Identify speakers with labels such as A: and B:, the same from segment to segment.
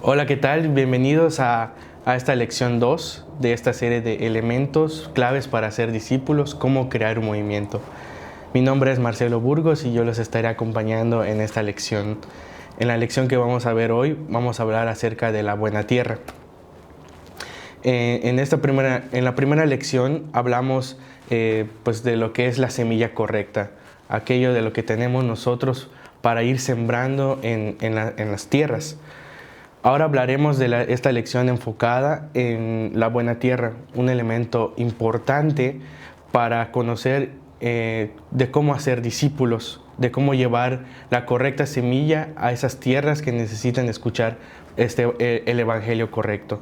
A: Hola, ¿qué tal? Bienvenidos a esta lección 2 de esta serie de elementos claves para ser discípulos, cómo crear un movimiento. Mi nombre es Marcelo Burgos y yo los estaré acompañando en esta lección. En la lección que vamos a ver hoy, vamos a hablar acerca de la buena tierra. En la primera lección hablamos pues de lo que es la semilla correcta, aquello de lo que tenemos nosotros para ir sembrando en las tierras. Ahora hablaremos de esta lección enfocada en la buena tierra, un elemento importante para conocer de cómo hacer discípulos, de cómo llevar la correcta semilla a esas tierras que necesitan escuchar el evangelio correcto.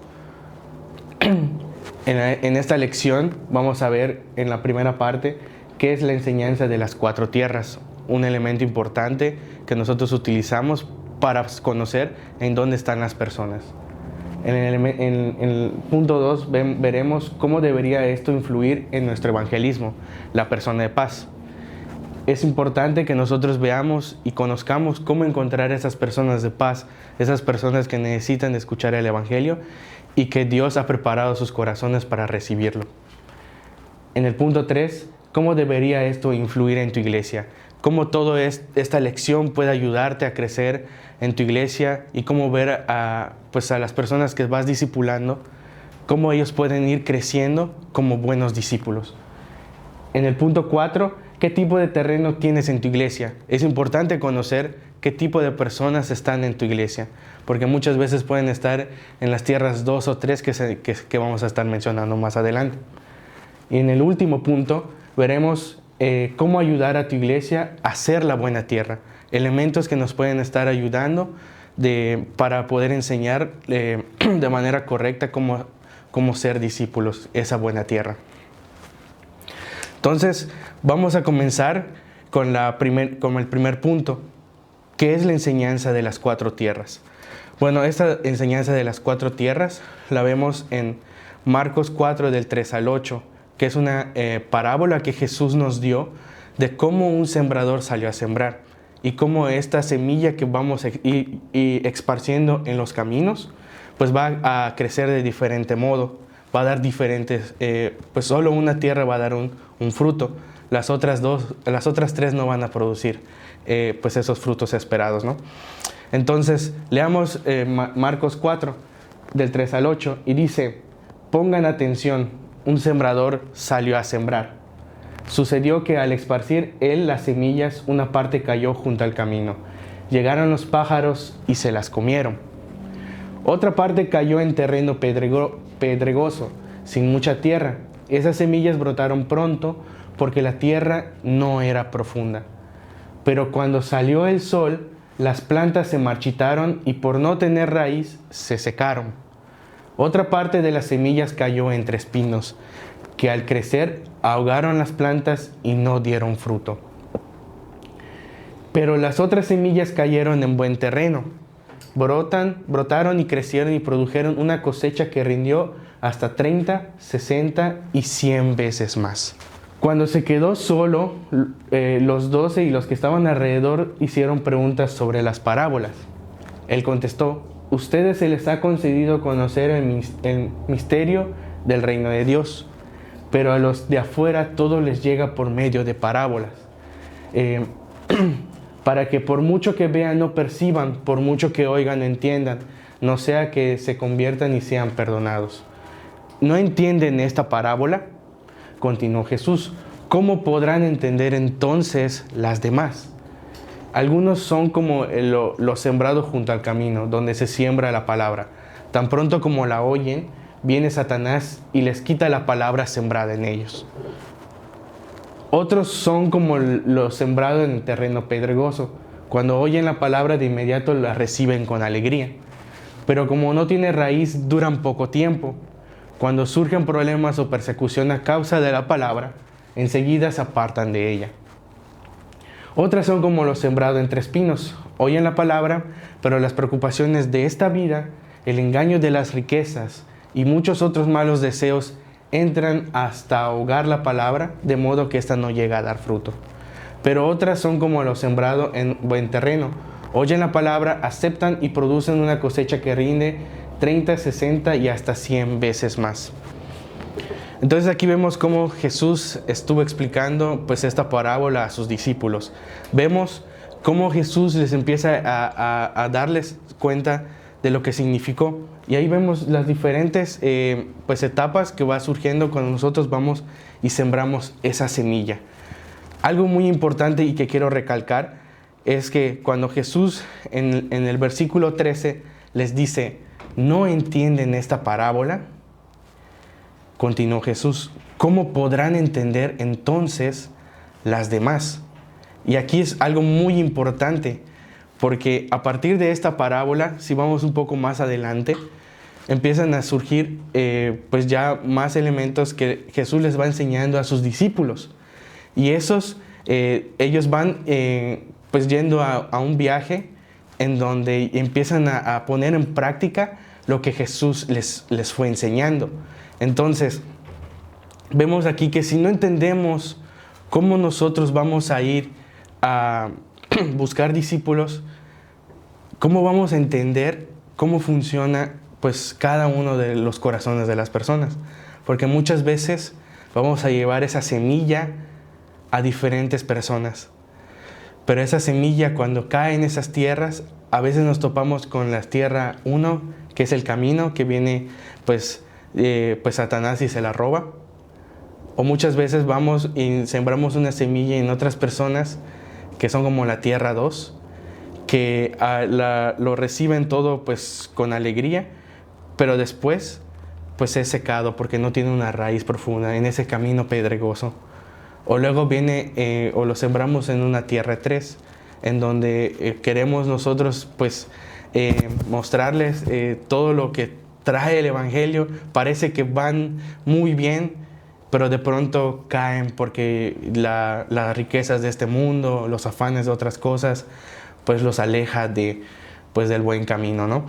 A: En esta lección vamos a ver en la primera parte qué es la enseñanza de las 4 tierras, un elemento importante que nosotros utilizamos para conocer en dónde están las personas. En el punto 2 veremos cómo debería esto influir en nuestro evangelismo, la persona de paz. Es importante que nosotros veamos y conozcamos cómo encontrar esas personas de paz, esas personas que necesitan escuchar el evangelio y que Dios ha preparado sus corazones para recibirlo. En el punto 3, cómo debería esto influir en tu iglesia, cómo toda esta lección puede ayudarte a crecer en tu iglesia y cómo ver a las personas que vas discipulando, cómo ellos pueden ir creciendo como buenos discípulos. En el punto 4, ¿qué tipo de terreno tienes en tu iglesia? Es importante conocer qué tipo de personas están en tu iglesia, porque muchas veces pueden estar en las tierras 2 o 3 que vamos a estar mencionando más adelante. Y en el último punto veremos cómo ayudar a tu iglesia a ser la buena tierra, elementos que nos pueden estar ayudando para poder enseñar de manera correcta cómo ser discípulos, esa buena tierra. Entonces, vamos a comenzar con el primer punto, que es la enseñanza de las 4 tierras. Bueno, esta enseñanza de las 4 tierras la vemos en Marcos 4 del 3 al 8, que es una parábola que Jesús nos dio de cómo un sembrador salió a sembrar y cómo esta semilla que vamos a ir esparciendo en los caminos, pues va a crecer de diferente modo, va a dar diferentes, pues solo una tierra va a dar un fruto, las otras 3 no van a producir pues esos frutos esperados, ¿no? Entonces, leamos Marcos 4, del 3 al 8, y dice: pongan atención, un sembrador salió a sembrar. Sucedió que al esparcir él las semillas, una parte cayó junto al camino. Llegaron los pájaros y se las comieron. Otra parte cayó en terreno pedregoso, sin mucha tierra. Esas semillas brotaron pronto porque la tierra no era profunda. Pero cuando salió el sol, las plantas se marchitaron y por no tener raíz, se secaron. Otra parte de las semillas cayó entre espinos, que al crecer ahogaron las plantas y no dieron fruto. Pero las otras semillas cayeron en buen terreno. Brotaron y crecieron y produjeron una cosecha que rindió hasta 30, 60 y 100 veces más. Cuando se quedó solo, los 12 y los que estaban alrededor hicieron preguntas sobre las parábolas. Él contestó: ustedes se les ha concedido conocer el misterio del reino de Dios, pero a los de afuera todo les llega por medio de parábolas, para que por mucho que vean no perciban, por mucho que oigan no entiendan, no sea que se conviertan y sean perdonados. ¿No entienden esta parábola?, continuó Jesús. ¿Cómo podrán entender entonces las demás? Algunos son como lo sembrado junto al camino, donde se siembra la palabra. Tan pronto como la oyen, viene Satanás y les quita la palabra sembrada en ellos. Otros son como lo sembrado en el terreno pedregoso. Cuando oyen la palabra, de inmediato la reciben con alegría. Pero como no tiene raíz, duran poco tiempo. Cuando surgen problemas o persecución a causa de la palabra, enseguida se apartan de ella. Otras son como lo sembrado entre espinos. Oyen la palabra, pero las preocupaciones de esta vida, el engaño de las riquezas y muchos otros malos deseos entran hasta ahogar la palabra, de modo que ésta no llega a dar fruto. Pero otras son como lo sembrado en buen terreno. oyen la palabra, aceptan y producen una cosecha que rinde 30, 60 y hasta 100 veces más. Entonces aquí vemos cómo Jesús estuvo explicando pues esta parábola a sus discípulos. Vemos cómo Jesús les empieza a darles cuenta de lo que significó. Y ahí vemos las diferentes pues etapas que va surgiendo cuando nosotros vamos y sembramos esa semilla. Algo muy importante y que quiero recalcar es que cuando Jesús en el versículo 13 les dice, ¿no entienden esta parábola? Continuó Jesús, ¿cómo podrán entender entonces las demás? Y aquí es algo muy importante, porque a partir de esta parábola, si vamos un poco más adelante, empiezan a surgir pues ya más elementos que Jesús les va enseñando a sus discípulos. Y esos, ellos van pues yendo a un viaje en donde empiezan a poner en práctica lo que Jesús les fue enseñando. Entonces, vemos aquí que si no entendemos cómo nosotros vamos a ir a buscar discípulos, cómo vamos a entender cómo funciona pues cada uno de los corazones de las personas. Porque muchas veces vamos a llevar esa semilla a diferentes personas. Pero esa semilla cuando cae en esas tierras, a veces nos topamos con la tierra 1, que es el camino, que viene pues Satanás y se la roba. O muchas veces vamos y sembramos una semilla en otras personas que son como la tierra 2, que lo reciben todo pues con alegría, pero después pues es secado porque no tiene una raíz profunda en ese camino pedregoso. O luego viene o lo sembramos en una tierra 3, en donde queremos nosotros pues mostrarles todo lo que trae el Evangelio, parece que van muy bien, pero de pronto caen porque las riquezas de este mundo, los afanes de otras cosas, pues los aleja pues del buen camino, ¿no?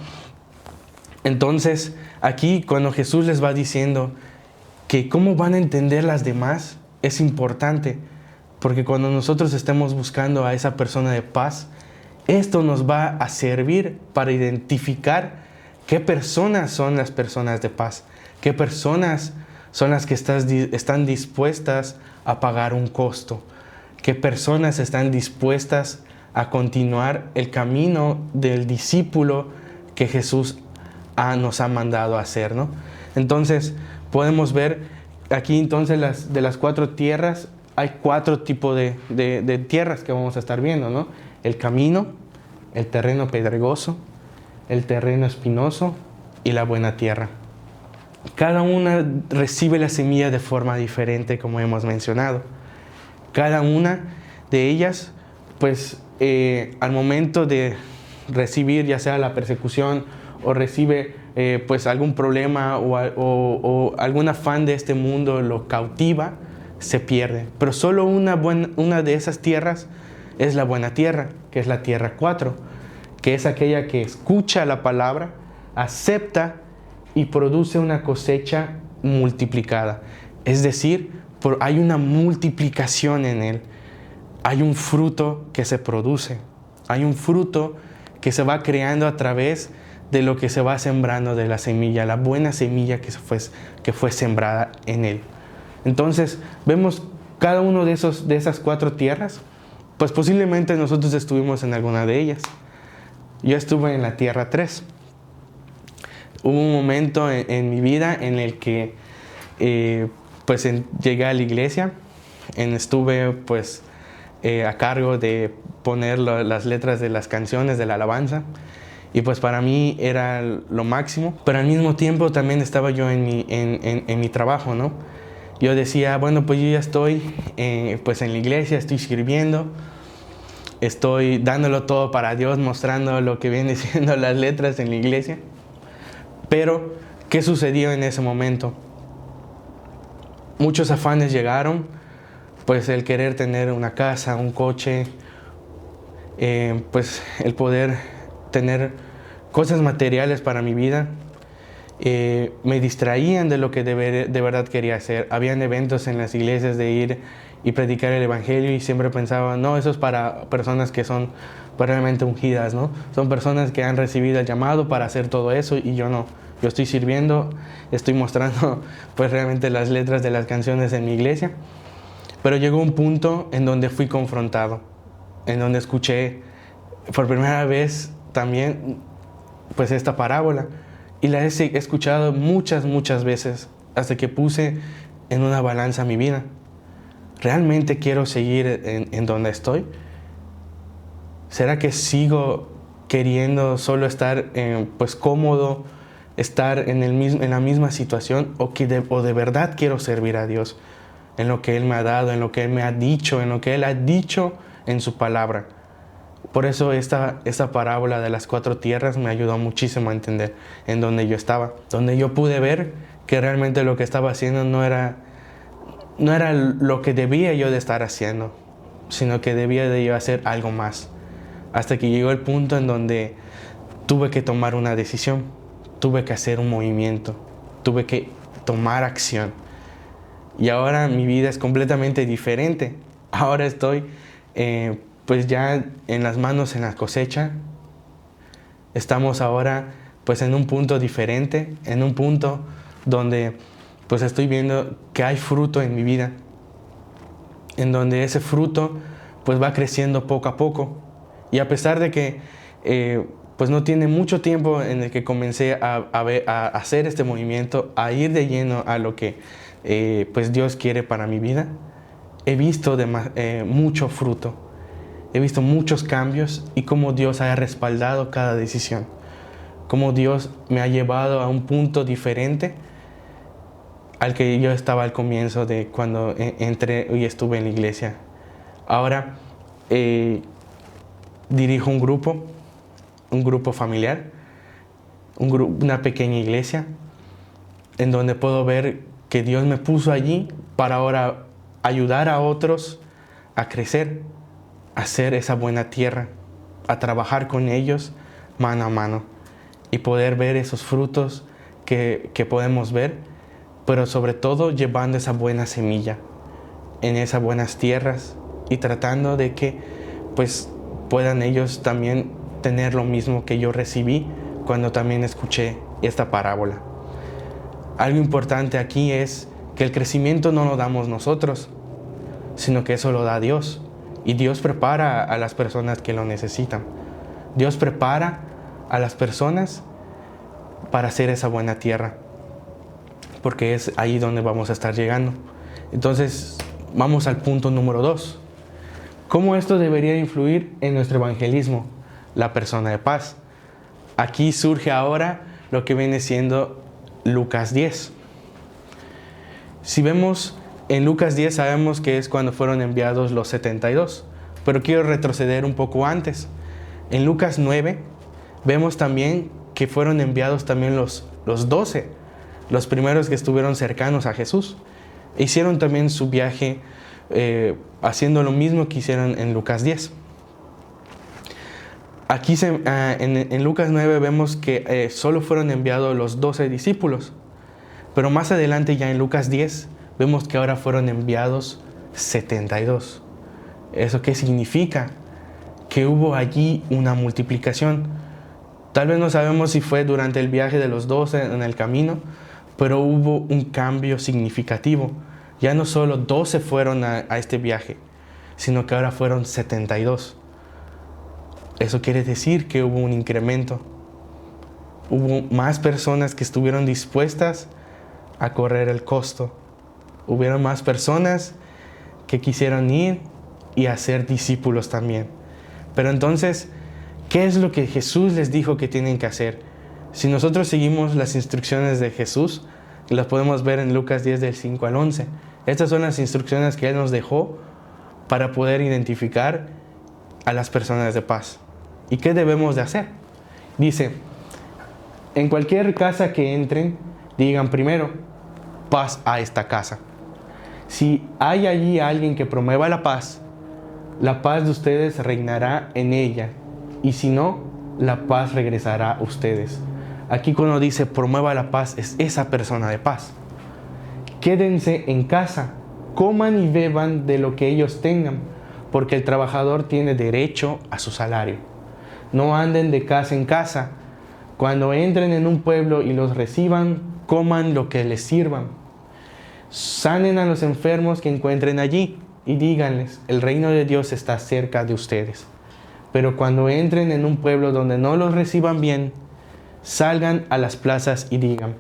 A: Entonces, aquí cuando Jesús les va diciendo que cómo van a entender las demás, es importante, porque cuando nosotros estemos buscando a esa persona de paz, esto nos va a servir para identificar qué personas son las personas de paz, qué personas son las que están dispuestas a pagar un costo, qué personas están dispuestas a continuar el camino del discípulo que Jesús nos ha mandado a hacer, ¿no? Entonces, podemos ver aquí entonces de las 4 tierras, hay 4 tipos de tierras que vamos a estar viendo, ¿no? El camino, el terreno pedregoso, el terreno espinoso y la buena tierra. Cada una recibe la semilla de forma diferente, como hemos mencionado. Cada una de ellas, pues, al momento de recibir ya sea la persecución o recibe pues algún problema o algún afán de este mundo lo cautiva, se pierde. Pero solo una de esas tierras es la buena tierra, que es la tierra 4, que es aquella que escucha la palabra, acepta y produce una cosecha multiplicada. Es decir, hay una multiplicación en él. Hay un fruto que se produce. Hay un fruto que se va creando a través de lo que se va sembrando de la semilla, la buena semilla que fue sembrada en él. Entonces, vemos cada uno de esas 4 tierras, pues posiblemente nosotros estuvimos en alguna de ellas. Yo estuve en la tierra 3. Hubo un momento en mi vida en el que llegué a la iglesia, estuve pues a cargo de poner las letras de las canciones de la alabanza, y pues para mí era lo máximo, pero al mismo tiempo también estaba yo en mi trabajo, ¿no? Yo decía, bueno, pues yo ya estoy pues en la iglesia, estoy sirviendo, estoy dándolo todo para Dios, mostrando lo que viene siendo las letras en la iglesia. Pero, ¿qué sucedió en ese momento? Muchos afanes llegaron, pues el querer tener una casa, un coche, pues el poder tener cosas materiales para mi vida, me distraían de lo que de verdad quería hacer. Habían eventos en las iglesias de ir y predicar el evangelio, y siempre pensaba, no, eso es para personas que son realmente ungidas, ¿no? Son personas que han recibido el llamado para hacer todo eso, y yo no. Yo estoy sirviendo, estoy mostrando pues realmente las letras de las canciones en mi iglesia. Pero llegó un punto en donde fui confrontado, en donde escuché por primera vez también pues esta parábola, y la he escuchado muchas veces hasta que puse en una balanza mi vida. ¿Realmente quiero seguir en donde estoy? ¿Será que sigo queriendo solo estar pues cómodo, estar en la misma situación, o de verdad quiero servir a Dios en lo que Él me ha dado, en lo que Él me ha dicho, en lo que Él ha dicho en su palabra? Por eso esta parábola de las 4 tierras me ayudó muchísimo a entender en donde yo estaba, donde yo pude ver que realmente lo que estaba haciendo no era lo que debía yo de estar haciendo, sino que debía de yo hacer algo más. Hasta que llegó el punto en donde tuve que tomar una decisión, tuve que hacer un movimiento, tuve que tomar acción. Y ahora mi vida es completamente diferente. Ahora estoy pues ya en las manos en la cosecha. Estamos ahora pues en un punto diferente, en un punto donde pues estoy viendo que hay fruto en mi vida, en donde ese fruto pues va creciendo poco a poco. Y a pesar de que pues no tiene mucho tiempo en el que comencé a hacer este movimiento, a ir de lleno a lo que pues Dios quiere para mi vida, he visto mucho fruto, he visto muchos cambios, y cómo Dios ha respaldado cada decisión, cómo Dios me ha llevado a un punto diferente al que yo estaba al comienzo de cuando entré y estuve en la iglesia. Ahora dirijo un grupo familiar, una pequeña iglesia, en donde puedo ver que Dios me puso allí para ahora ayudar a otros a crecer, a hacer esa buena tierra, a trabajar con ellos mano a mano y poder ver esos frutos que podemos ver, pero sobre todo llevando esa buena semilla en esas buenas tierras y tratando de que pues puedan ellos también tener lo mismo que yo recibí cuando también escuché esta parábola. Algo importante aquí es que el crecimiento no lo damos nosotros, sino que eso lo da Dios. Y Dios prepara a las personas que lo necesitan. Dios prepara a las personas para hacer esa buena tierra, porque es ahí donde vamos a estar llegando. Entonces, vamos al punto número 2. ¿Cómo esto debería influir en nuestro evangelismo? La persona de paz. Aquí surge ahora lo que viene siendo Lucas 10. Si vemos en Lucas 10, sabemos que es cuando fueron enviados los 72, pero quiero retroceder un poco antes. En Lucas 9 vemos también que fueron enviados también los 12, los primeros que estuvieron cercanos a Jesús. Hicieron también su viaje haciendo lo mismo que hicieron en Lucas 10. Aquí en Lucas 9 vemos que solo fueron enviados los 12 discípulos, pero más adelante ya en Lucas 10 vemos que ahora fueron enviados 72. ¿Eso qué significa? Que hubo allí una multiplicación. Tal vez no sabemos si fue durante el viaje de los 12 en el camino, pero hubo un cambio significativo. Ya no solo 12 fueron a este viaje, sino que ahora fueron 72. Eso quiere decir que hubo un incremento. Hubo más personas que estuvieron dispuestas a correr el costo. Hubieron más personas que quisieron ir y hacer discípulos también. Pero entonces, ¿qué es lo que Jesús les dijo que tienen que hacer? Si nosotros seguimos las instrucciones de Jesús, las podemos ver en Lucas 10 del 5 al 11. Estas son las instrucciones que Él nos dejó para poder identificar a las personas de paz. ¿Y qué debemos de hacer? Dice, en cualquier casa que entren, digan primero, paz a esta casa. Si hay allí alguien que promueva la paz de ustedes reinará en ella, y si no, la paz regresará a ustedes. Aquí cuando dice promueva la paz, es esa persona de paz. Quédense en casa, coman y beban de lo que ellos tengan, porque el trabajador tiene derecho a su salario. No anden de casa en casa. Cuando entren en un pueblo y los reciban, coman lo que les sirvan. Sanen a los enfermos que encuentren allí y díganles, el reino de Dios está cerca de ustedes. Pero cuando entren en un pueblo donde no los reciban bien, salgan a las plazas y digan,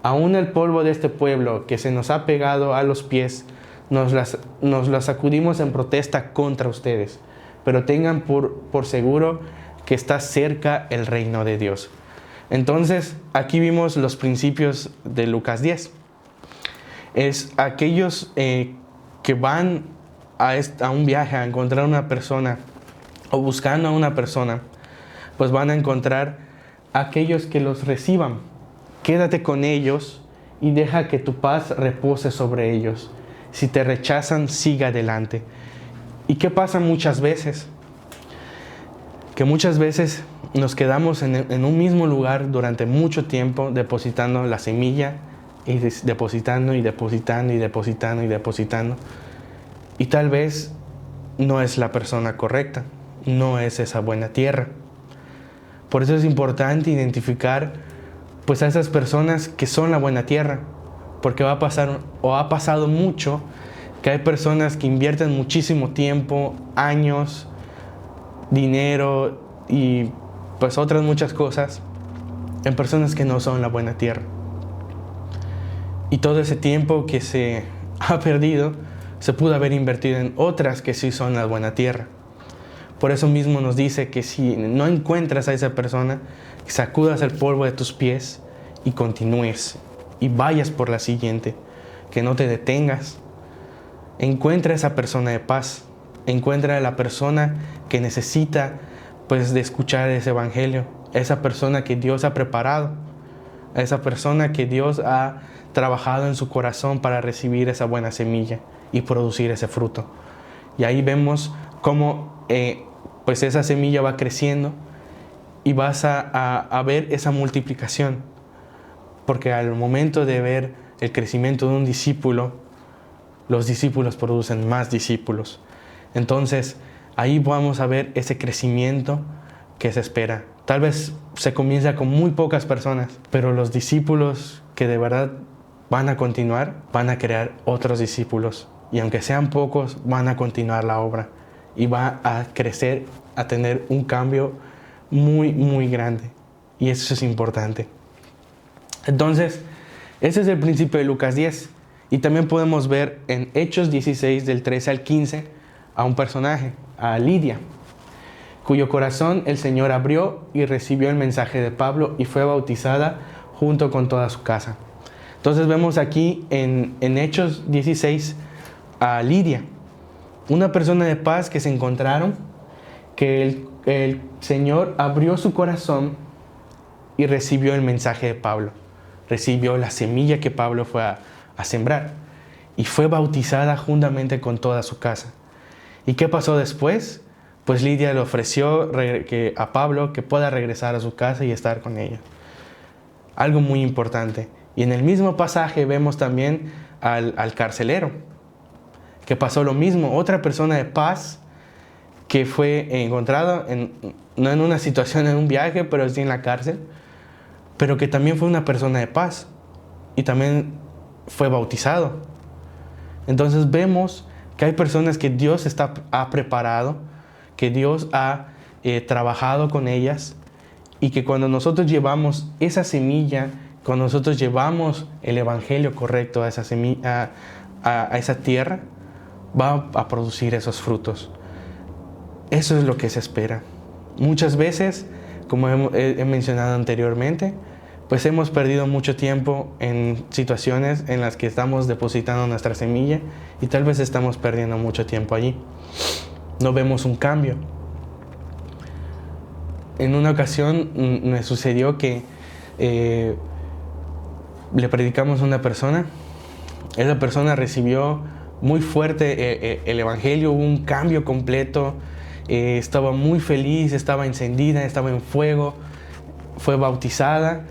A: aún el polvo de este pueblo que se nos ha pegado a los pies, nos la sacudimos en protesta contra ustedes, pero tengan por seguro que está cerca el reino de Dios. Entonces, aquí vimos los principios de Lucas 10. Es aquellos que van a un viaje a encontrar a una persona o buscando a una persona, pues van a encontrar a aquellos que los reciban. Quédate con ellos y deja que tu paz repose sobre ellos. Si te rechazan, siga adelante. ¿Y qué pasa muchas veces? Que muchas veces nos quedamos en un mismo lugar durante mucho tiempo depositando la semilla y depositando y depositando y depositando y depositando. Y tal vez no es la persona correcta, no es esa buena tierra. Por eso es importante identificar pues a esas personas que son la buena tierra, porque va a pasar o ha pasado mucho que hay personas que invierten muchísimo tiempo, años, dinero y pues otras muchas cosas en personas que no son la buena tierra. Y todo ese tiempo que se ha perdido se pudo haber invertido en otras que sí son la buena tierra. Por eso mismo nos dice que si no encuentras a esa persona, sacudas el polvo de tus pies y continúes y vayas por la siguiente, que no te detengas. Encuentra a esa persona de paz, encuentra a la persona que necesita pues de escuchar ese evangelio, esa persona que Dios ha preparado, a esa persona que Dios ha trabajado en su corazón para recibir esa buena semilla y producir ese fruto. Y ahí vemos cómo pues esa semilla va creciendo y vas a ver esa multiplicación, porque al momento de ver el crecimiento de un discípulo, los discípulos producen más discípulos. Entonces ahí vamos a ver ese crecimiento que se espera. Tal vez se comienza con muy pocas personas, pero los discípulos que de verdad van a continuar, van a crear otros discípulos. Y aunque sean pocos, van a continuar la obra. Y va a crecer, a tener un cambio muy, muy grande. Y eso es importante. Entonces, ese es el principio de Lucas 10. Y también podemos ver en Hechos 16, del 13 al 15, a un personaje, a Lidia, cuyo corazón el Señor abrió y recibió el mensaje de Pablo y fue bautizada junto con toda su casa. Entonces vemos aquí en Hechos 16 a Lidia, una persona de paz que se encontraron, que el Señor abrió su corazón y recibió el mensaje de Pablo, recibió la semilla que Pablo fue a sembrar y fue bautizada juntamente con toda su casa. ¿Y qué pasó después? Pues Lidia le ofreció a Pablo que pueda regresar a su casa y estar con ella. Algo muy importante. Y en el mismo pasaje vemos también al carcelero, que pasó lo mismo. Otra persona de paz que fue encontrada, no en una situación, en un viaje, pero sí en la cárcel, pero que también fue una persona de paz y también fue bautizado. Entonces vemos que hay personas que Dios ha preparado, que Dios ha trabajado con ellas, y que cuando nosotros llevamos esa semilla, cuando nosotros llevamos el evangelio correcto a esa semilla, a esa tierra, va a producir esos frutos. Eso es lo que se espera. Muchas veces, como he mencionado anteriormente, pues hemos perdido mucho tiempo en situaciones en las que estamos depositando nuestra semilla y tal vez estamos perdiendo mucho tiempo allí. No vemos un cambio. En una ocasión me sucedió que le predicamos a una persona. Esa persona recibió muy fuerte el evangelio, hubo un cambio completo, estaba muy feliz, estaba encendida, estaba en fuego, fue bautizada,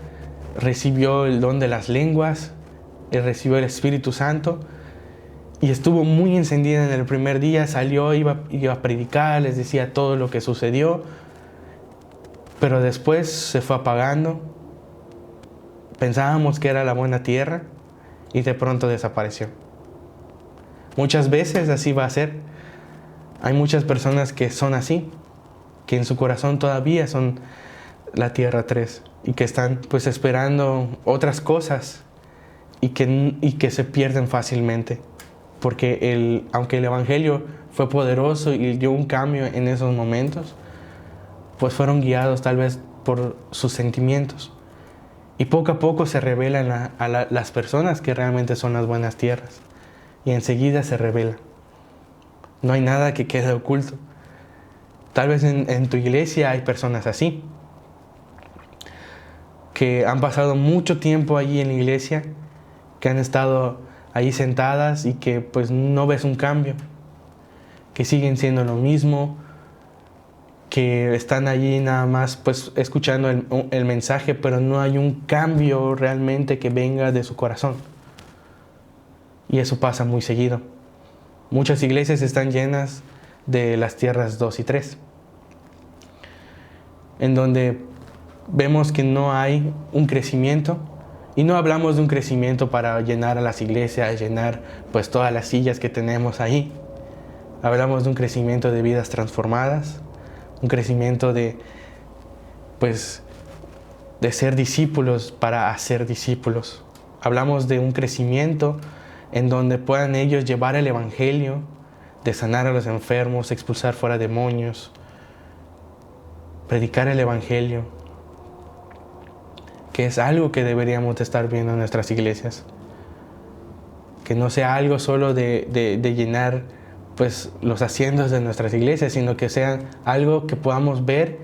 A: recibió el don de las lenguas, recibió el Espíritu Santo, y estuvo muy encendida en el primer día, salió, iba a predicar, les decía todo lo que sucedió, pero después se fue apagando. Pensábamos que era la buena tierra y de pronto desapareció. Muchas veces así va a ser. Hay muchas personas que son así, que en su corazón todavía son la tierra 3 y que están pues esperando otras cosas y que se pierden fácilmente. Porque aunque el Evangelio fue poderoso y dio un cambio en esos momentos, pues fueron guiados tal vez por sus sentimientos. Y poco a poco se revelan las personas que realmente son las buenas tierras. Y enseguida se revela. No hay nada que quede oculto. Tal vez en tu iglesia hay personas así, que han pasado mucho tiempo allí en la iglesia, que han estado ahí sentadas y que pues no ves un cambio, que siguen siendo lo mismo, que están allí nada más pues escuchando el mensaje, pero no hay un cambio realmente que venga de su corazón. Y eso pasa muy seguido. Muchas iglesias están llenas de las tierras 2 y 3, en donde vemos que no hay un crecimiento. Y no hablamos de un crecimiento para llenar a las iglesias, llenar pues todas las sillas que tenemos ahí. Hablamos de un crecimiento de vidas transformadas, un crecimiento de ser discípulos para hacer discípulos. Hablamos de un crecimiento en donde puedan ellos llevar el Evangelio, de sanar a los enfermos, expulsar fuera demonios, predicar el Evangelio, que es algo que deberíamos de estar viendo en nuestras iglesias. Que no sea algo solo de llenar pues, los asientos de nuestras iglesias, sino que sea algo que podamos ver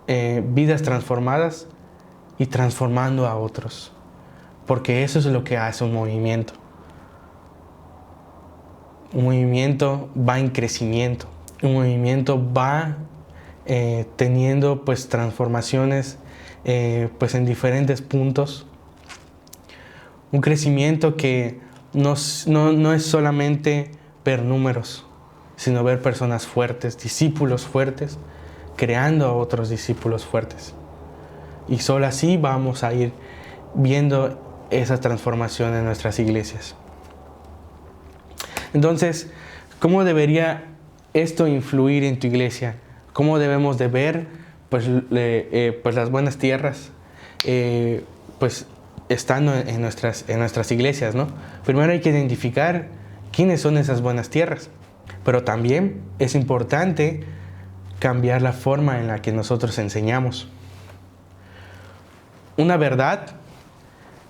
A: vidas transformadas y transformando a otros. Porque eso es lo que hace un movimiento. Un movimiento va en crecimiento. Un movimiento va teniendo pues, transformaciones pues, en diferentes puntos. Un crecimiento que no es solamente ver números, sino ver personas fuertes, discípulos fuertes, creando a otros discípulos fuertes. Y solo así vamos a ir viendo esa transformación en nuestras iglesias. Entonces, ¿cómo debería esto influir en tu iglesia? ¿Cómo debemos de ver pues las buenas tierras pues estando en nuestras iglesias, ¿no? Primero hay que identificar quiénes son esas buenas tierras, pero también es importante cambiar la forma en la que nosotros enseñamos. Una verdad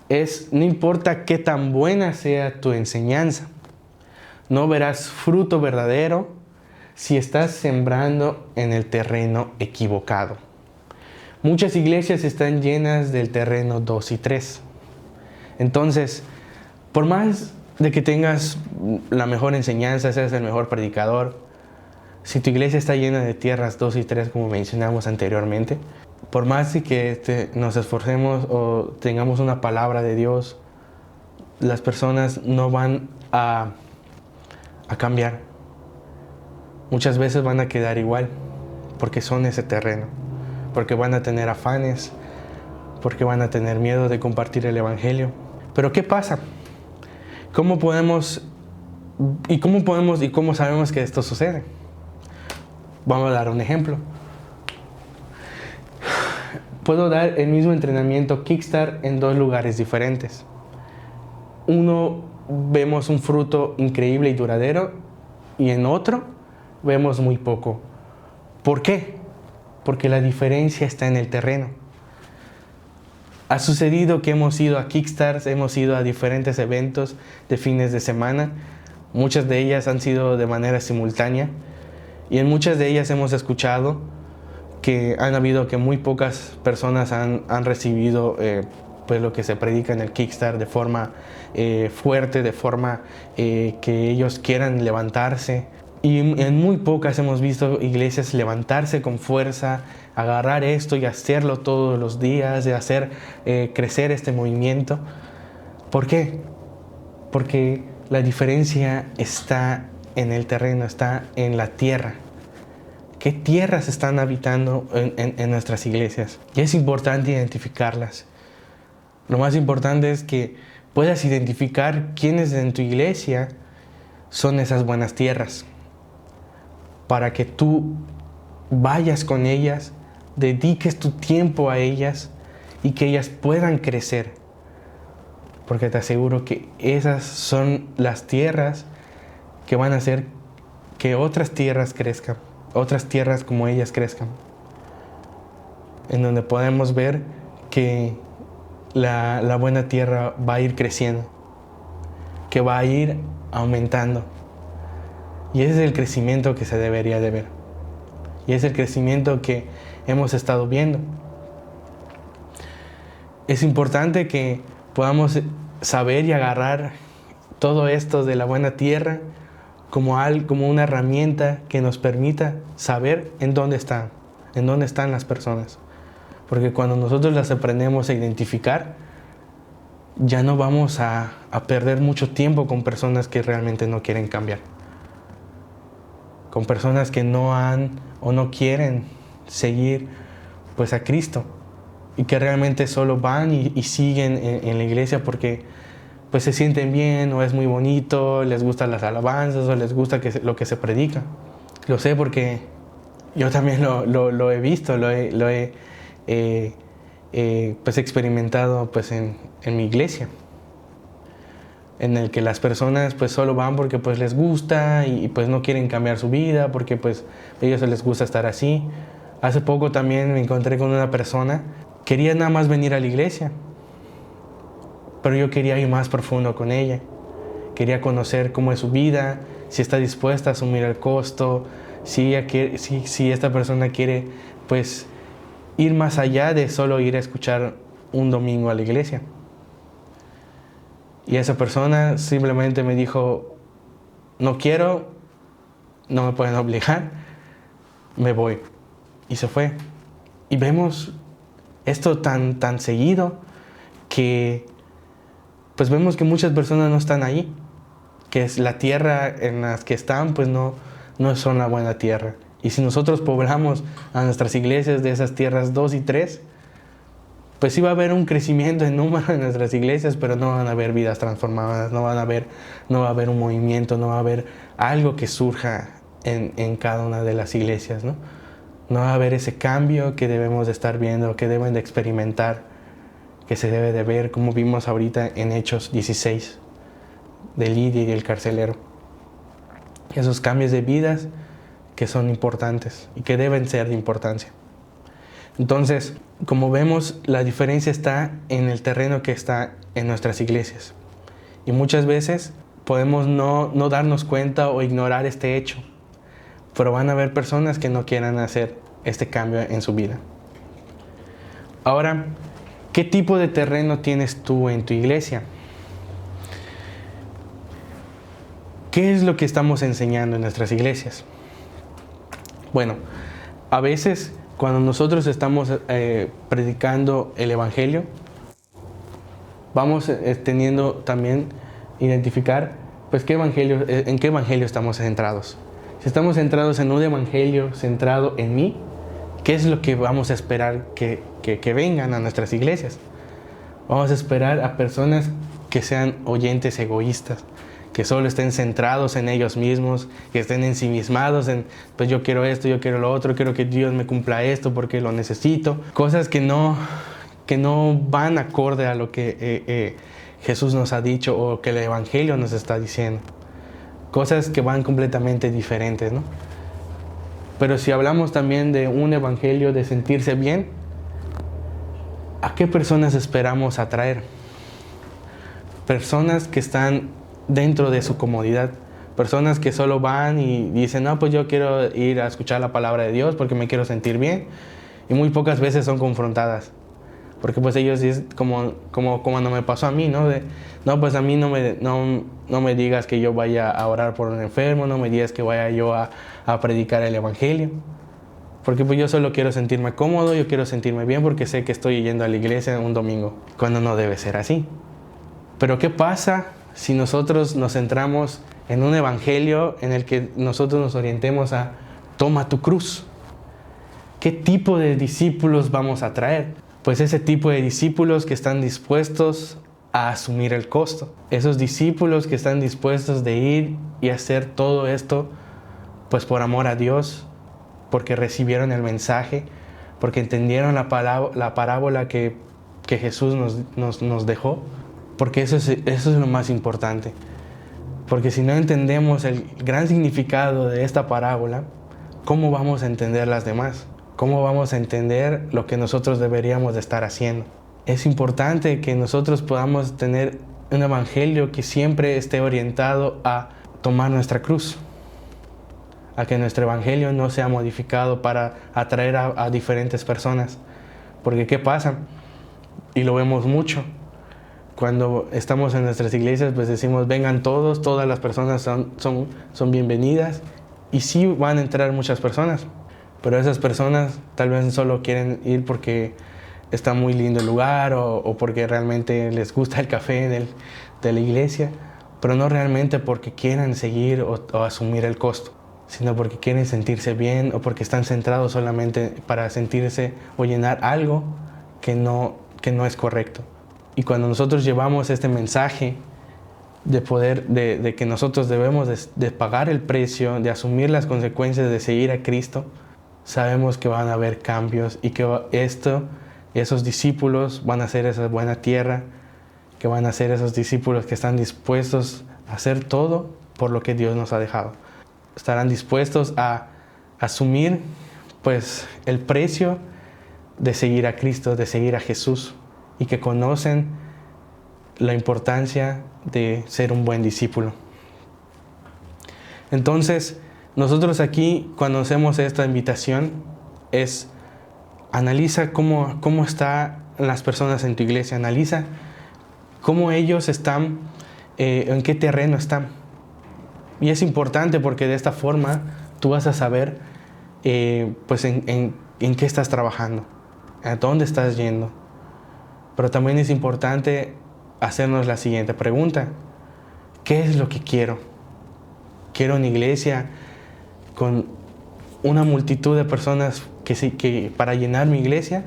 A: es, no importa qué tan buena sea tu enseñanza, no verás fruto verdadero si estás sembrando en el terreno equivocado. Muchas iglesias están llenas del terreno 2 y 3. Entonces, por más de que tengas la mejor enseñanza, seas el mejor predicador, si tu iglesia está llena de tierras 2 y 3, como mencionamos anteriormente, por más de que nos esforcemos o tengamos una palabra de Dios, las personas no van a cambiar. Muchas veces van a quedar igual, porque son ese terreno, porque van a tener afanes, porque van a tener miedo de compartir el Evangelio. Pero ¿qué pasa? ¿Cómo sabemos que esto sucede? Vamos a dar un ejemplo. Puedo dar el mismo entrenamiento Kickstart en 2 lugares diferentes. Uno vemos un fruto increíble y duradero, y en otro vemos muy poco. ¿Por qué? Porque la diferencia está en el terreno. Ha sucedido que hemos ido a Kickstarts, hemos ido a diferentes eventos de fines de semana. Muchas de ellas han sido de manera simultánea, y en muchas de ellas hemos escuchado que han habido que muy pocas personas han recibido pues lo que se predica en el Kickstart de forma fuerte, de forma que ellos quieran levantarse. Y en muy pocas hemos visto iglesias levantarse con fuerza, agarrar esto y hacerlo todos los días, de hacer crecer este movimiento. ¿Por qué? Porque la diferencia está en el terreno, está en la tierra. ¿Qué tierras están habitando en nuestras iglesias? Y es importante identificarlas. Lo más importante es que puedas identificar quiénes en tu iglesia son esas buenas tierras, para que tú vayas con ellas, dediques tu tiempo a ellas y que ellas puedan crecer. Porque te aseguro que esas son las tierras que van a hacer que otras tierras crezcan, otras tierras como ellas crezcan. En donde podemos ver que la buena tierra va a ir creciendo, que va a ir aumentando. Y ese es el crecimiento que se debería de ver. Y es el crecimiento que hemos estado viendo. Es importante que podamos saber y agarrar todo esto de la buena tierra como una herramienta que nos permita saber en dónde están las personas. Porque cuando nosotros las aprendemos a identificar, ya no vamos a perder mucho tiempo con personas que realmente no quieren cambiar. Con personas que no han o no quieren seguir pues a Cristo. Y que realmente solo van y siguen en la iglesia porque pues se sienten bien, o es muy bonito, les gustan las alabanzas, o les gusta lo que se predica. Lo sé porque yo también lo he visto, lo he pues experimentado pues en mi iglesia, en el que las personas pues solo van porque pues les gusta y pues no quieren cambiar su vida porque pues a ellos les gusta estar así. Hace poco también me encontré con una persona, quería nada más venir a la iglesia, pero yo quería ir más profundo con ella. Quería conocer cómo es su vida, si está dispuesta a asumir el costo, si esta persona quiere pues ir más allá de solo ir a escuchar un domingo a la iglesia. Y esa persona simplemente me dijo, no quiero, no me pueden obligar, me voy. Y se fue. Y vemos esto tan seguido que pues vemos que muchas personas no están ahí, que es la tierra en las que están pues no son la buena tierra. Y si nosotros poblamos a nuestras iglesias de esas tierras 2 y 3, pues sí va a haber un crecimiento en número en nuestras iglesias, pero no van a haber vidas transformadas, no va a haber un movimiento, no va a haber algo que surja en cada una de las iglesias, ¿no? No va a haber ese cambio que debemos de estar viendo, que deben de experimentar, que se debe de ver, como vimos ahorita en Hechos 16, de Lidia y el carcelero. Esos cambios de vidas que son importantes y que deben ser de importancia. Entonces, como vemos, la diferencia está en el terreno que está en nuestras iglesias. Y muchas veces podemos no darnos cuenta o ignorar este hecho, pero van a haber personas que no quieran hacer este cambio en su vida. Ahora, ¿qué tipo de terreno tienes tú en tu iglesia? ¿Qué es lo que estamos enseñando en nuestras iglesias? Bueno, a veces cuando nosotros estamos predicando el Evangelio, vamos teniendo también identificar pues en qué evangelio estamos centrados. Si estamos centrados en un evangelio centrado en mí, ¿qué es lo que vamos a esperar que vengan a nuestras iglesias? Vamos a esperar a personas que sean oyentes egoístas, que solo estén centrados en ellos mismos, que estén ensimismados en, pues yo quiero esto, yo quiero lo otro, quiero que Dios me cumpla esto porque lo necesito. Cosas que no van acorde a lo que Jesús nos ha dicho o que el Evangelio nos está diciendo. Cosas que van completamente diferentes, ¿no? Pero si hablamos también de un Evangelio de sentirse bien, ¿a qué personas esperamos atraer? Personas que están dentro de su comodidad, personas que solo van y dicen, no, pues yo quiero ir a escuchar la palabra de Dios porque me quiero sentir bien, y muy pocas veces son confrontadas, porque pues ellos es como cuando me pasó a mí, ¿no? No, pues a mí no me digas que yo vaya a orar por un enfermo, no me digas que vaya yo a predicar el Evangelio, porque pues yo solo quiero sentirme cómodo, yo quiero sentirme bien porque sé que estoy yendo a la iglesia un domingo, cuando no debe ser así. Pero ¿qué pasa si nosotros nos centramos en un evangelio en el que nosotros nos orientemos a toma tu cruz? ¿Qué tipo de discípulos vamos a traer? Pues ese tipo de discípulos que están dispuestos a asumir el costo. Esos discípulos que están dispuestos de ir y hacer todo esto pues por amor a Dios, porque recibieron el mensaje, porque entendieron la parábola que Jesús nos dejó, porque eso es lo más importante. Porque si no entendemos el gran significado de esta parábola, ¿cómo vamos a entender las demás? ¿Cómo vamos a entender lo que nosotros deberíamos de estar haciendo? Es importante que nosotros podamos tener un evangelio que siempre esté orientado a tomar nuestra cruz, a que nuestro evangelio no sea modificado para atraer a diferentes personas. Porque ¿qué pasa? Y lo vemos mucho. Cuando estamos en nuestras iglesias, pues decimos, vengan todos, todas las personas son bienvenidas. Y sí van a entrar muchas personas, pero esas personas tal vez solo quieren ir porque está muy lindo el lugar o porque realmente les gusta el café de la iglesia, pero no realmente porque quieran seguir o asumir el costo, sino porque quieren sentirse bien o porque están centrados solamente para sentirse o llenar algo que no es correcto. Y cuando nosotros llevamos este mensaje de que nosotros debemos de pagar el precio, de asumir las consecuencias de seguir a Cristo, sabemos que van a haber cambios y que esos discípulos van a ser esa buena tierra, que van a ser esos discípulos que están dispuestos a hacer todo por lo que Dios nos ha dejado. Estarán dispuestos a asumir pues el precio de seguir a Cristo, de seguir a Jesús, y que conocen la importancia de ser un buen discípulo. Entonces, nosotros aquí, cuando hacemos esta invitación, es analiza cómo están las personas en tu iglesia, analiza cómo ellos están, en qué terreno están. Y es importante porque de esta forma tú vas a saber pues en qué estás trabajando, a dónde estás yendo. Pero también es importante hacernos la siguiente pregunta: ¿qué es lo que quiero? ¿Quiero una iglesia con una multitud de personas que para llenar mi iglesia?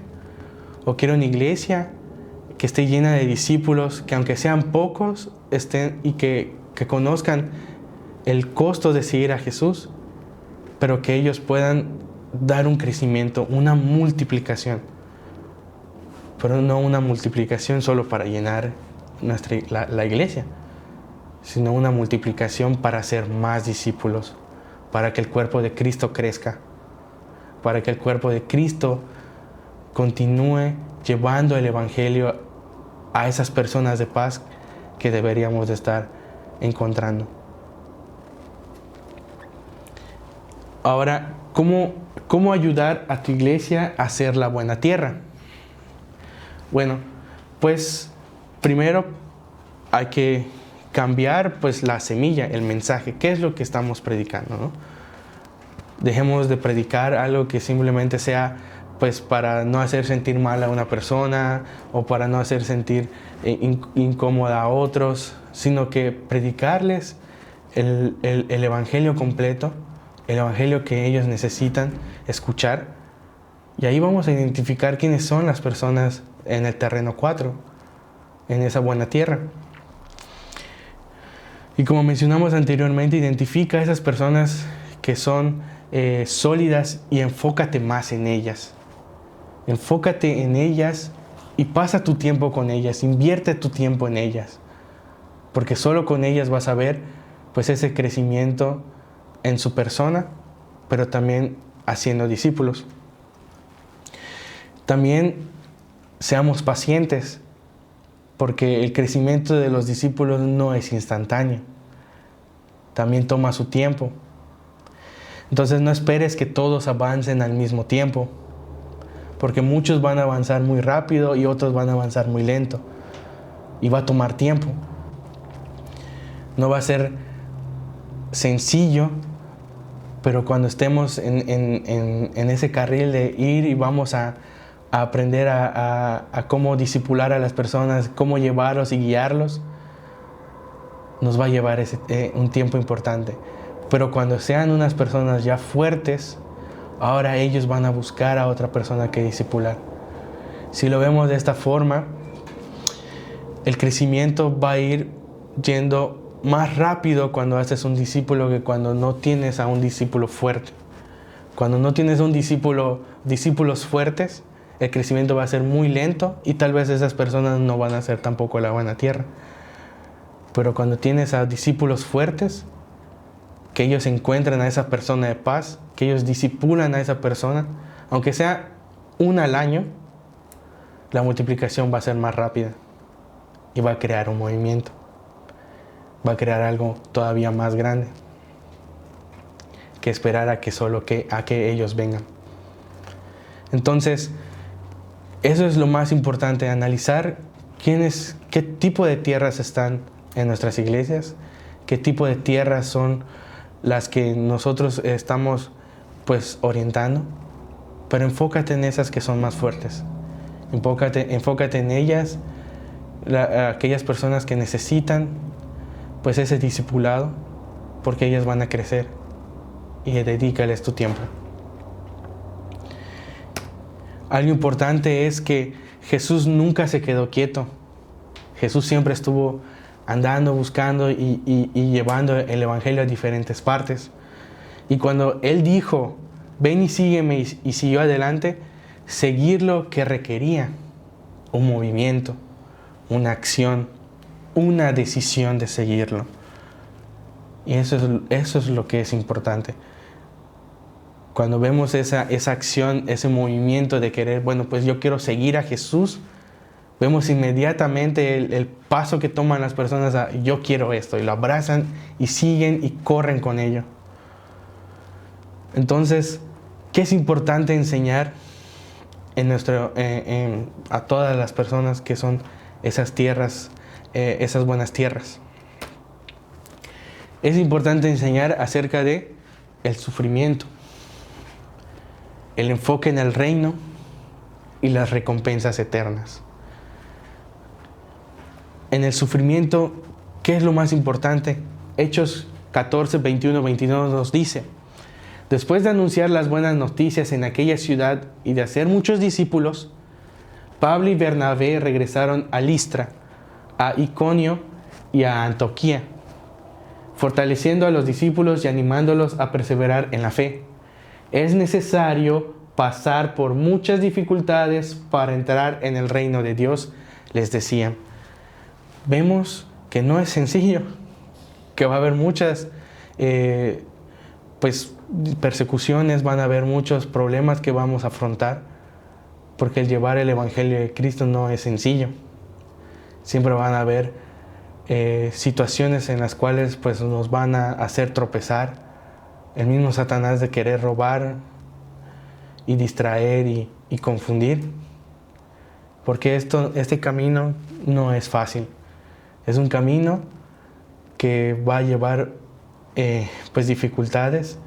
A: ¿O quiero una iglesia que esté llena de discípulos que, aunque sean pocos, estén y que conozcan el costo de seguir a Jesús, pero que ellos puedan dar un crecimiento, una multiplicación? Pero no una multiplicación solo para llenar la iglesia, sino una multiplicación para hacer más discípulos, para que el cuerpo de Cristo crezca, para que el cuerpo de Cristo continúe llevando el evangelio a esas personas de paz que deberíamos de estar encontrando. Ahora, ¿cómo ayudar a tu iglesia a ser la buena tierra? Bueno, pues primero hay que cambiar pues la semilla, el mensaje. ¿Qué es lo que estamos predicando, no? Dejemos de predicar algo que simplemente sea pues para no hacer sentir mal a una persona o para no hacer sentir incómoda a otros, sino que predicarles el evangelio completo, el evangelio que ellos necesitan escuchar. Y ahí vamos a identificar quiénes son las personas en el terreno 4, en esa buena tierra. Y como mencionamos anteriormente, identifica a esas personas que son sólidas y enfócate más en ellas. Enfócate en ellas y pasa tu tiempo con ellas, invierte tu tiempo en ellas, porque solo con ellas vas a ver pues ese crecimiento en su persona, pero también haciendo discípulos. También seamos pacientes, porque el crecimiento de los discípulos no es instantáneo, también toma su tiempo. Entonces no esperes que todos avancen al mismo tiempo, porque muchos van a avanzar muy rápido y otros van a avanzar muy lento, y va a tomar tiempo. No va a ser sencillo, pero cuando estemos en ese carril de ir y vamos a aprender a cómo discipular a las personas, cómo llevarlos y guiarlos, nos va a llevar un tiempo importante. Pero cuando sean unas personas ya fuertes, ahora ellos van a buscar a otra persona que discipular. Si lo vemos de esta forma, el crecimiento va a ir yendo más rápido cuando haces un discípulo que cuando no tienes a un discípulo fuerte. Cuando no tienes discípulos fuertes, el crecimiento va a ser muy lento y tal vez esas personas no van a ser tampoco la buena tierra. Pero cuando tienes a discípulos fuertes, que ellos encuentran a esa persona de paz, que ellos discipulan a esa persona, aunque sea una al año, la multiplicación va a ser más rápida y va a crear un movimiento, va a crear algo todavía más grande que esperar a que ellos vengan. Entonces, eso es lo más importante, analizar qué tipo de tierras están en nuestras iglesias, qué tipo de tierras son las que nosotros estamos pues orientando, pero enfócate en esas que son más fuertes. Enfócate en ellas, aquellas personas que necesitan pues ese discipulado, porque ellas van a crecer, y dedícales tu tiempo. Algo importante es que Jesús nunca se quedó quieto. Jesús siempre estuvo andando, buscando y llevando el evangelio a diferentes partes. Y cuando Él dijo, ven y sígueme, y siguió adelante, seguirlo que requería un movimiento, una acción, una decisión de seguirlo. Y eso es lo que es importante. Cuando vemos esa acción, ese movimiento de querer, bueno, pues yo quiero seguir a Jesús, vemos inmediatamente el paso que toman las personas a yo quiero esto, y lo abrazan y siguen y corren con ello. Entonces, ¿qué es importante enseñar a todas las personas que son esas tierras, esas buenas tierras? Es importante enseñar acerca de el sufrimiento, el enfoque en el reino y las recompensas eternas. En el sufrimiento, ¿qué es lo más importante? Hechos 14, 21, 22 nos dice: después de anunciar las buenas noticias en aquella ciudad y de hacer muchos discípulos, Pablo y Bernabé regresaron a Listra, a Iconio y a Antioquía, fortaleciendo a los discípulos y animándolos a perseverar en la fe. Es necesario pasar por muchas dificultades para entrar en el reino de Dios, les decían. Vemos que no es sencillo, que va a haber muchas persecuciones, van a haber muchos problemas que vamos a afrontar, porque el llevar el evangelio de Cristo no es sencillo. Siempre van a haber situaciones en las cuales pues nos van a hacer tropezar. El mismo Satanás de querer robar y distraer y confundir. Porque este camino no es fácil. Es un camino que va a llevar dificultades,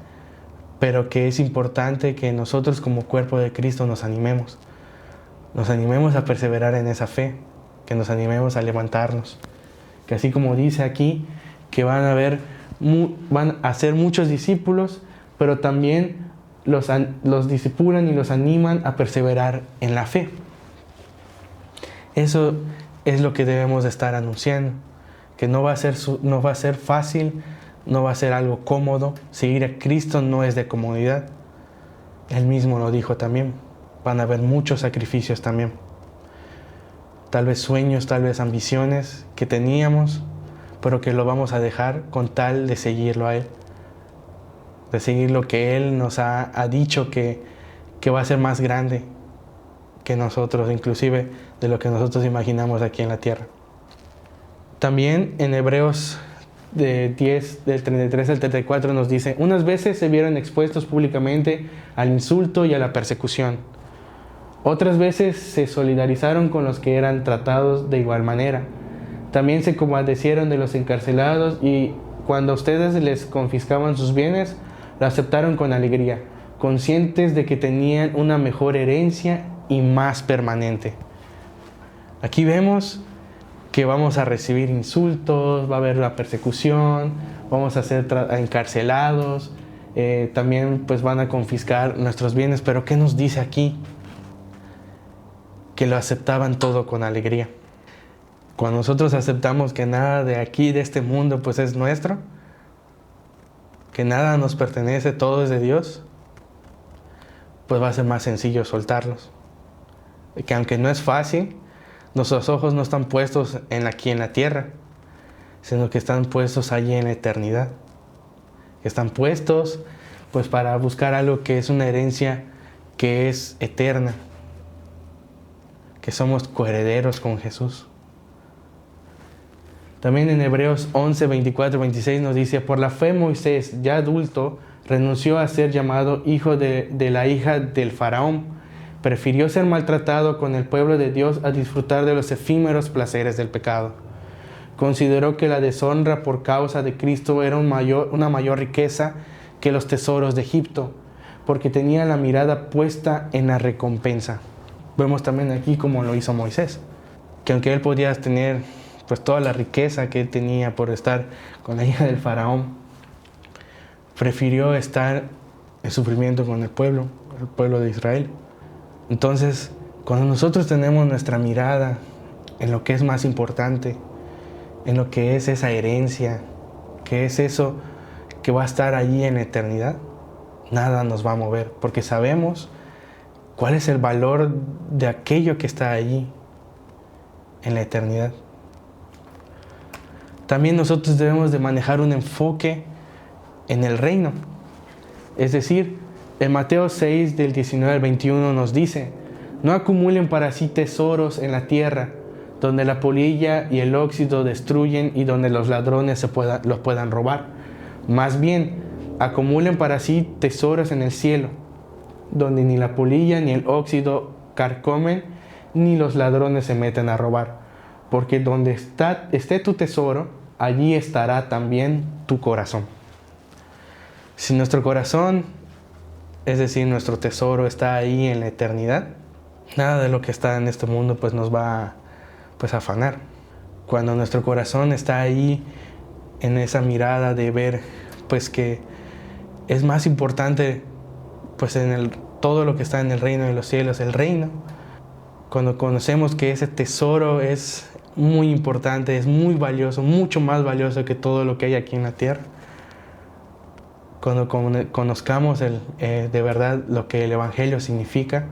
A: pero que es importante que nosotros como cuerpo de Cristo nos animemos. Nos animemos a perseverar en esa fe, que nos animemos a levantarnos. Que así como dice aquí, que van a ser muchos discípulos, pero también los discipulan y los animan a perseverar en la fe. Eso es lo que debemos de estar anunciando, que no va a ser fácil, no va a ser algo cómodo. Seguir a Cristo no es de comodidad. Él mismo lo dijo también. Van a haber muchos sacrificios también. Tal vez sueños, tal vez ambiciones que teníamos, pero que lo vamos a dejar con tal de seguirlo a Él. De seguir lo que Él nos ha dicho que va a ser más grande que nosotros, inclusive de lo que nosotros imaginamos aquí en la tierra. También en Hebreos 10, del 33 al 34 nos dice: unas veces se vieron expuestos públicamente al insulto y a la persecución. Otras veces se solidarizaron con los que eran tratados de igual manera. También se compadecieron de los encarcelados y cuando ustedes les confiscaban sus bienes, lo aceptaron con alegría, conscientes de que tenían una mejor herencia y más permanente. Aquí vemos que vamos a recibir insultos, va a haber la persecución, vamos a ser encarcelados, también pues van a confiscar nuestros bienes. Pero ¿qué nos dice aquí? Que lo aceptaban todo con alegría. Cuando nosotros aceptamos que nada de aquí, de este mundo, pues es nuestro, que nada nos pertenece, todo es de Dios, pues va a ser más sencillo soltarlos. Que aunque no es fácil, nuestros ojos no están puestos aquí en la tierra, sino que están puestos allí en la eternidad. Están puestos pues para buscar algo que es una herencia que es eterna, que somos coherederos con Jesús. También en Hebreos 11, 24, 26 nos dice: por la fe Moisés, ya adulto, renunció a ser llamado hijo de la hija del faraón. Prefirió ser maltratado con el pueblo de Dios a disfrutar de los efímeros placeres del pecado. Consideró que la deshonra por causa de Cristo era una mayor riqueza que los tesoros de Egipto, porque tenía la mirada puesta en la recompensa. Vemos también aquí como lo hizo Moisés, que aunque él podía tener pues toda la riqueza que él tenía por estar con la hija del faraón, prefirió estar en sufrimiento con el pueblo de Israel. Entonces, cuando nosotros tenemos nuestra mirada en lo que es más importante, en lo que es esa herencia, que es eso que va a estar allí en la eternidad, nada nos va a mover, porque sabemos cuál es el valor de aquello que está allí en la eternidad. También nosotros debemos de manejar un enfoque en el reino. Es decir, en Mateo 6, del 19 al 21 nos dice: no acumulen para sí tesoros en la tierra, donde la polilla y el óxido destruyen y donde los ladrones los puedan robar. Más bien, acumulen para sí tesoros en el cielo, donde ni la polilla ni el óxido carcomen, ni los ladrones se meten a robar. Porque donde esté tu tesoro, allí estará también tu corazón. Si nuestro corazón, es decir, nuestro tesoro, está ahí en la eternidad, nada de lo que está en este mundo pues nos va a afanar. Cuando nuestro corazón está ahí en esa mirada de ver pues que es más importante pues todo lo que está en el reino de los cielos, el reino. Cuando conocemos que ese tesoro es muy importante, es muy valioso, mucho más valioso que todo lo que hay aquí en la tierra. Cuando conozcamos de verdad lo que el Evangelio significa,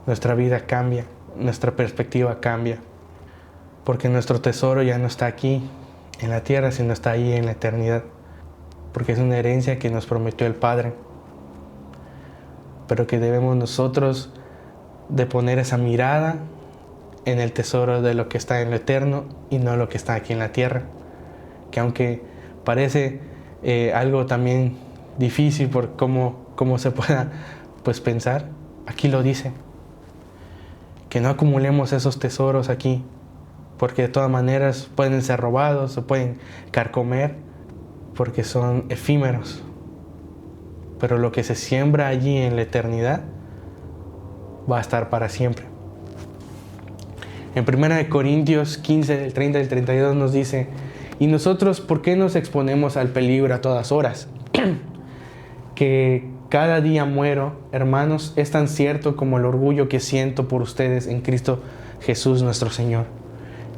A: nuestra vida cambia, nuestra perspectiva cambia, porque nuestro tesoro ya no está aquí en la tierra, sino está ahí en la eternidad, porque es una herencia que nos prometió el Padre, pero que debemos nosotros de poner esa mirada en el tesoro de lo que está en lo eterno y no lo que está aquí en la tierra, que aunque parece algo también difícil por cómo se pueda pues pensar, aquí lo dice, que no acumulemos esos tesoros aquí, porque de todas maneras pueden ser robados, se pueden carcomer, porque son efímeros, pero lo que se siembra allí en la eternidad va a estar para siempre. En 1 Corintios 15, del 30 al 32 nos dice: ¿y nosotros por qué nos exponemos al peligro a todas horas? Que cada día muero, hermanos, es tan cierto como el orgullo que siento por ustedes en Cristo Jesús nuestro Señor,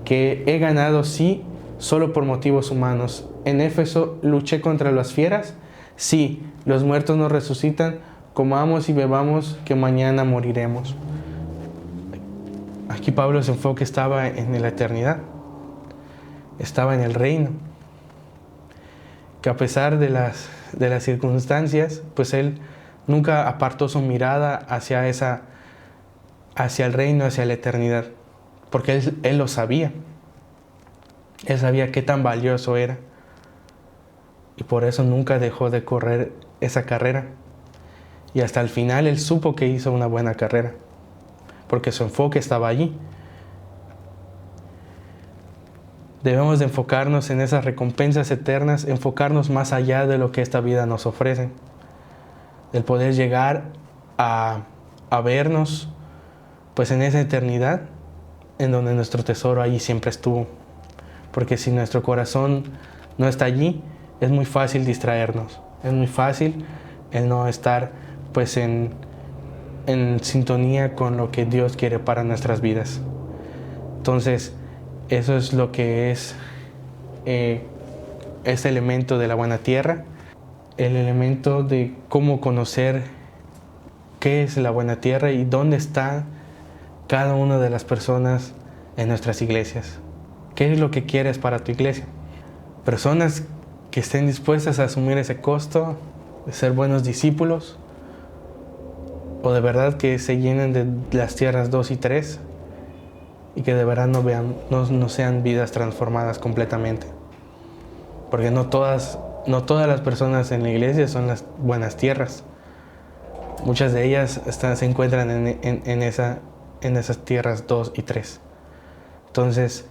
A: que he ganado sí solo por motivos humanos. En Éfeso luché contra las fieras, sí, los muertos no resucitan, comamos y bebamos que mañana moriremos. Aquí Pablo su enfoque estaba en la eternidad, estaba en el reino, que a pesar de las circunstancias, pues él nunca apartó su mirada hacia el reino, hacia la eternidad, porque él lo sabía. Él sabía qué tan valioso era, y por eso nunca dejó de correr esa carrera. Y hasta el final él supo que hizo una buena carrera, porque su enfoque estaba allí. Debemos de enfocarnos en esas recompensas eternas, enfocarnos más allá de lo que esta vida nos ofrece, del poder llegar a vernos pues en esa eternidad en donde nuestro tesoro allí siempre estuvo. Porque si nuestro corazón no está allí, es muy fácil distraernos. Es muy fácil el no estar pues en sintonía con lo que Dios quiere para nuestras vidas. Entonces, eso es lo que es este elemento de la buena tierra, el elemento de cómo conocer qué es la buena tierra y dónde está cada una de las personas en nuestras iglesias. ¿Qué es lo que quieres para tu iglesia? Personas que estén dispuestas a asumir ese costo de ser buenos discípulos, o de verdad que se llenen de las tierras 2 y 3 y que de verdad no sean vidas transformadas completamente. Porque no todas las personas en la iglesia son las buenas tierras. Muchas de ellas se encuentran en esas tierras 2 y 3. Entonces,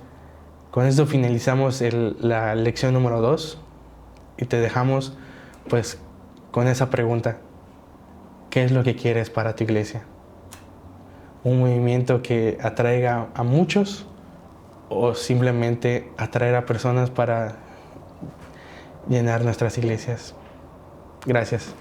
A: con esto finalizamos la lección número 2 y te dejamos pues con esa pregunta. ¿Qué es lo que quieres para tu iglesia? ¿Un movimiento que atraiga a muchos o simplemente atraer a personas para llenar nuestras iglesias? Gracias.